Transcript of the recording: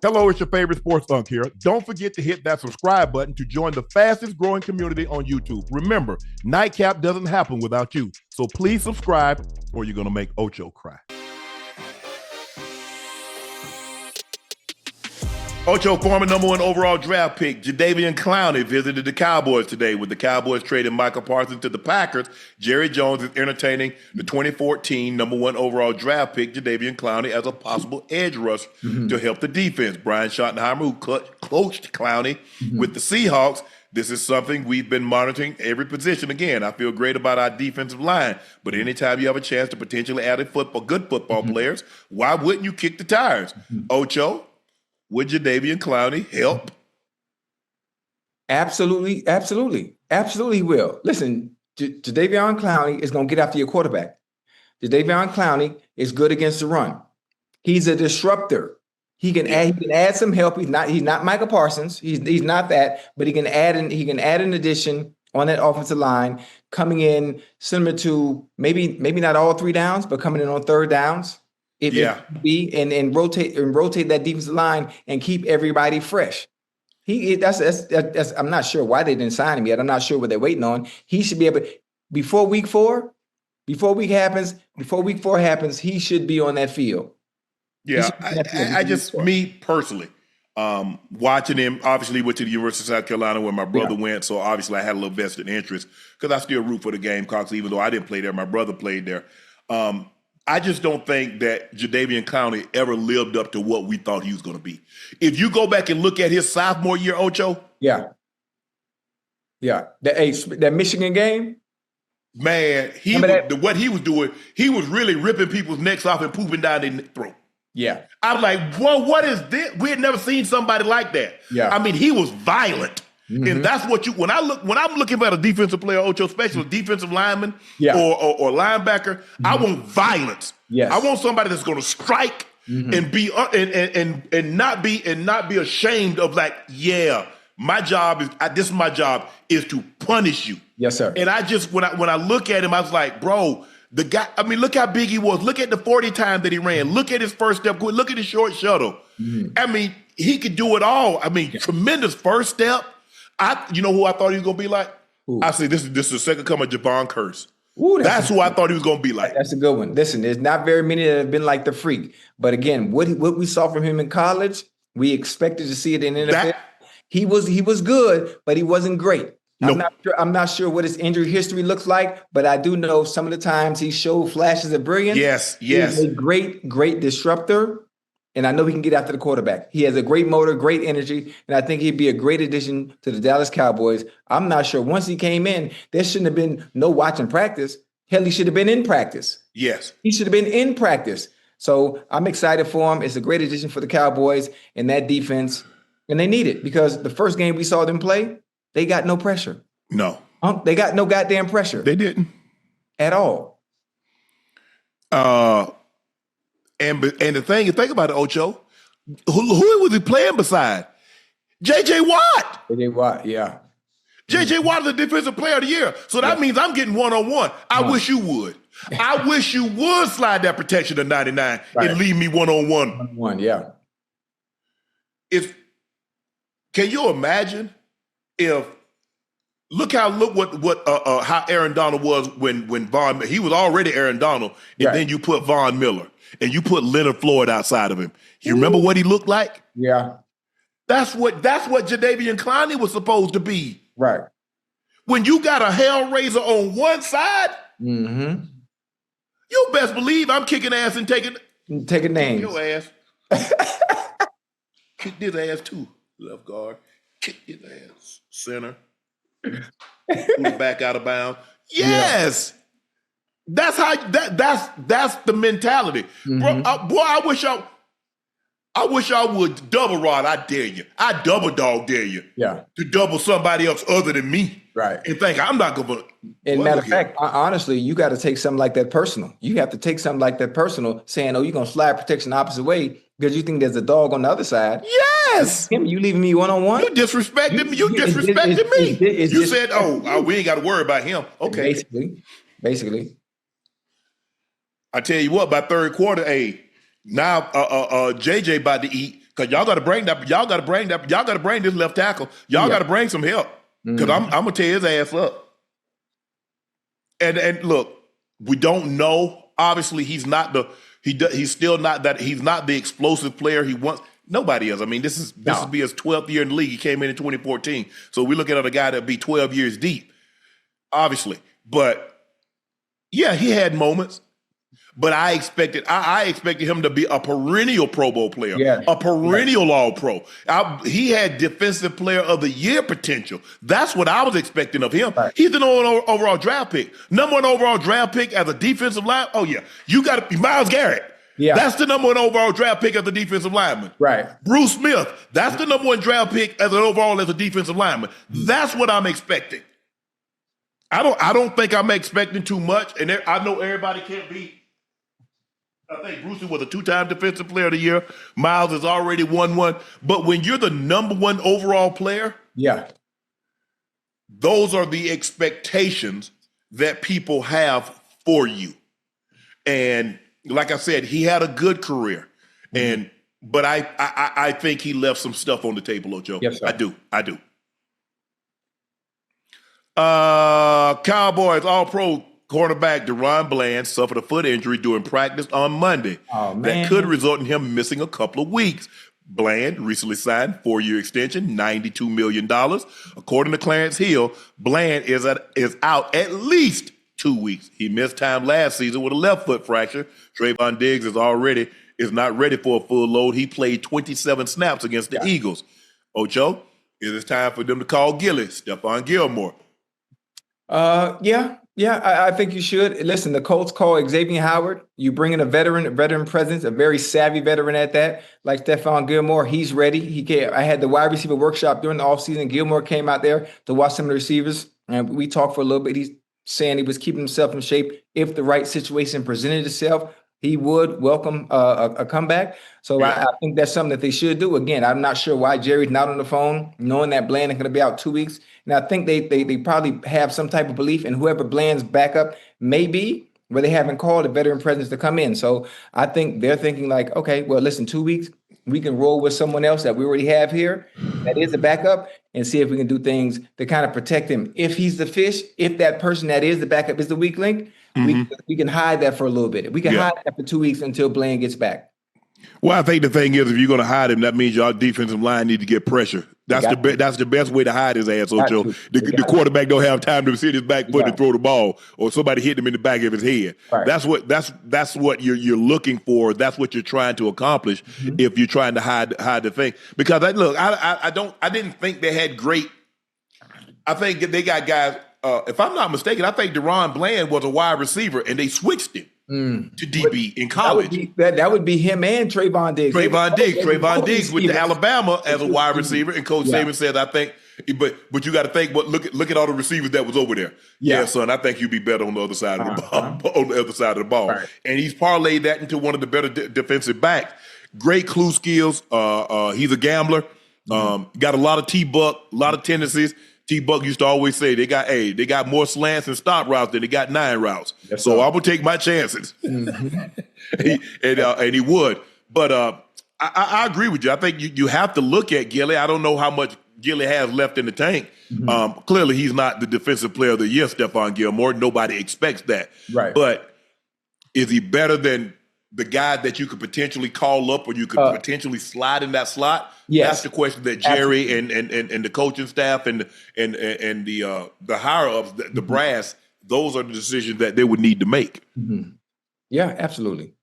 Hello, it's your favorite sports Unc here. Don't forget to hit that subscribe button to join the fastest growing community on YouTube. Remember, Nightcap doesn't happen without you. So please subscribe or you're going to make Ocho cry. Ocho, former #1 overall draft pick, Jadeveon Clowney visited the Cowboys today. With the Cowboys trading Micah Parsons to the Packers, Jerry Jones is entertaining the 2014 #1 overall draft pick, Jadeveon Clowney, as a possible edge rusher to help the defense. Brian Schottenheimer, who coached Clowney with the Seahawks, this is something we've been monitoring every position. Again, I feel great about our defensive line, but anytime you have a chance to potentially add good football players, why wouldn't you kick the tires? Ocho, would Jadeveon Clowney help? Absolutely he will. Listen, Jadeveon Clowney is going to get after your quarterback. Jadeveon Clowney is good against the run. He's a disruptor. He can add some help. He's not Micah Parsons. He's not that, but he can add an addition on that offensive line, coming in similar to maybe not all 3 downs, but coming in on 3rd downs. And rotate that defensive line and keep everybody fresh. That's I'm not sure why they didn't sign him yet. I'm not sure what they're waiting on. He should be able before week 4 happens, he should be on that field. Yeah, me personally, watching him, obviously went to the University of South Carolina where my brother went, so obviously I had a little vested interest because I still root for the Gamecocks, even though I didn't play there. My brother played there. I just don't think that Jadeveon Clowney ever lived up to what we thought he was going to be. If you go back and look at his sophomore year, Ocho. Yeah. That Michigan game. Man, what he was doing, he was really ripping people's necks off and pooping down their throat. Yeah. I was like, well, what is this? We had never seen somebody like that. Yeah. I mean, he was violent. And that's what when I'm looking at a defensive player, Ocho, especially a defensive lineman or linebacker, I want violence. Yes. I want somebody that's going to strike and be and not be ashamed of like, my job is to punish you. Yes, sir. And I just when I look at him, I was like, bro, the guy. I mean, look how big he was. Look at the 40 times that he ran. Look at his first step. Look at his short shuttle. I mean, he could do it all. I mean, tremendous first step. You know who I thought he was gonna be like? Ooh. I said this is the second coming of Javon Curse. Ooh, that's who I thought he was gonna be like. That's a good one. Listen, there's not very many that have been like the freak. But again, what we saw from him in college, we expected to see it in NFL. He was good, but he wasn't great. Nope. I'm not sure what his injury history looks like, but I do know some of the times he showed flashes of brilliance. Yes. He's a great disruptor. And I know he can get after the quarterback. He has a great motor, great energy, and I think he'd be a great addition to the Dallas Cowboys. I'm not sure. Once he came in, there shouldn't have been no watching practice. Hell, he should have been in practice. Yes. He should have been in practice. So I'm excited for him. It's a great addition for the Cowboys and that defense. And they need it because the first game we saw them play, they got no pressure. No. They got no goddamn pressure. They didn't. At all. And the thing, you think about it, Ocho, who was he playing beside? J.J. Watt. J.J. Watt, yeah. J.J. Watt is the defensive player of the year. So that means I'm getting one-on-one. I wish you would. I wish you would slide that protection to 99 and leave me one-on-one. One-on-one, yeah. Can you imagine if look how Aaron Donald was when Von he was already Aaron Donald, and then you put Von Miller and you put Leonard Floyd outside of him. You remember what he looked like? Yeah. That's what Jadeveon Clowney was supposed to be. Right. When you got a Hellraiser on one side, you best believe I'm kicking ass and taking names. Your ass. Kick this ass too. Left guard. Kick his ass. Center. Back out of bounds. Yes. Yeah. That's that's the mentality. Bro, I wish I would double rod. I dare you. I double dog dare you. Yeah. To double somebody else other than me. Right. And think I'm not going to. And matter of fact, honestly, you got to take something like that personal. You have to take something like that personal, saying, "Oh, you're going to slide protection the opposite way because you think there's a dog on the other side." Yes. You leaving me one-on-one? You disrespected me. You disrespected me. You said, "Oh, we ain't got to worry about him." Okay. Basically. I tell you what, by third quarter, now JJ about to eat because y'all got to bring this left tackle. Y'all got to bring some help because I'm gonna tear his ass up. And look, we don't know. Obviously, he's not the explosive player he wants. Nobody is. I mean, this will be his 12th year in the league. He came in 2014, so we're looking at a guy that'll be 12 years deep, obviously. But yeah, he had moments. But I expected him to be a perennial Pro Bowl player, a perennial All-Pro. He had Defensive Player of the Year potential. That's what I was expecting of him. Right. He's the overall draft pick. Number 1 overall draft pick as a defensive line. Oh, yeah. You got to be Myles Garrett. Yeah. That's the number 1 overall draft pick as a defensive lineman. Right. Bruce Smith. That's the number 1 draft pick as a defensive lineman. That's what I'm expecting. I don't think I'm expecting too much. And I know everybody can't be. I think Brucey was a 2-time Defensive Player of the Year. Myles has already won one. But when you're the number 1 overall player, those are the expectations that people have for you. And like I said, he had a good career. But I think he left some stuff on the table, Ocho. Yes, sir. I do. Cowboys All-Pro cornerback DaRon Bland suffered a foot injury during practice on Monday. That could result in him missing a couple of weeks. Bland recently signed a 4-year extension, $92 million. According to Clarence Hill, Bland is out at least 2 weeks. He missed time last season with a left foot fracture. Trayvon Diggs is not ready for a full load. He played 27 snaps against the Eagles. Ocho, it is time for them to call Gilly, Stephon Gilmore. I think you should. Listen, the Colts call Xavier Howard. You bring in a veteran presence, a very savvy veteran at that, like Stephon Gilmore. He's ready. I had the wide receiver workshop during the offseason. Gilmore came out there to watch some of the receivers, and we talked for a little bit. He's saying he was keeping himself in shape. If the right situation presented itself, he would welcome a comeback. So I think that's something that they should do. Again, I'm not sure why Jerry's not on the phone, knowing that Bland is going to be out 2 weeks. And I think they probably have some type of belief in whoever Bland's backup may be, where they haven't called a veteran presence to come in. So I think they're thinking like, okay, well, listen, 2 weeks, we can roll with someone else that we already have here that is a backup and see if we can do things to kind of protect him. If he's the fish, if that person that is the backup is the weak link, we can hide that for a little bit. We can hide that for 2 weeks until Bland gets back. Well, I think the thing is, if you're going to hide him, that means your defensive line need to get pressure. That's the best way to hide his ass, Ocho. The quarterback don't have time to sit his back foot and throw the ball, or somebody hit him in the back of his head. Right. That's what you're looking for. That's what you're trying to accomplish if you're trying to hide the thing. Because I didn't think they had great. I think they got guys. If I'm not mistaken, I think DaRon Bland was a wide receiver, and they switched him to DB in college. That would be him and Trayvon Diggs. Trayvon Diggs went to Alabama as a wide receiver, and Coach Saban said, "I think, but you got to think. Look at all the receivers that was over there. Yeah, son, I think you'd be better on the other side of the ball. On the other side of the ball, and he's parlayed that into one of the better defensive backs. Great clue skills. He's a gambler. Got a lot of T-Buck, a lot of tendencies." T-Buck used to always say they got more slants and stop routes than they got 9 routes. Yes, so I'm gonna take my chances. And he would. But I agree with you. I think you have to look at Gilly. I don't know how much Gilly has left in the tank. Clearly, he's not the defensive player of the year, Stephon Gilmore. Nobody expects that. Right. But is he better than the guy that you could potentially call up, or you could potentially slide in that slot? Yes. That's the question that Jerry and the coaching staff and the higher ups, the brass, those are the decisions that they would need to make. Yeah, absolutely.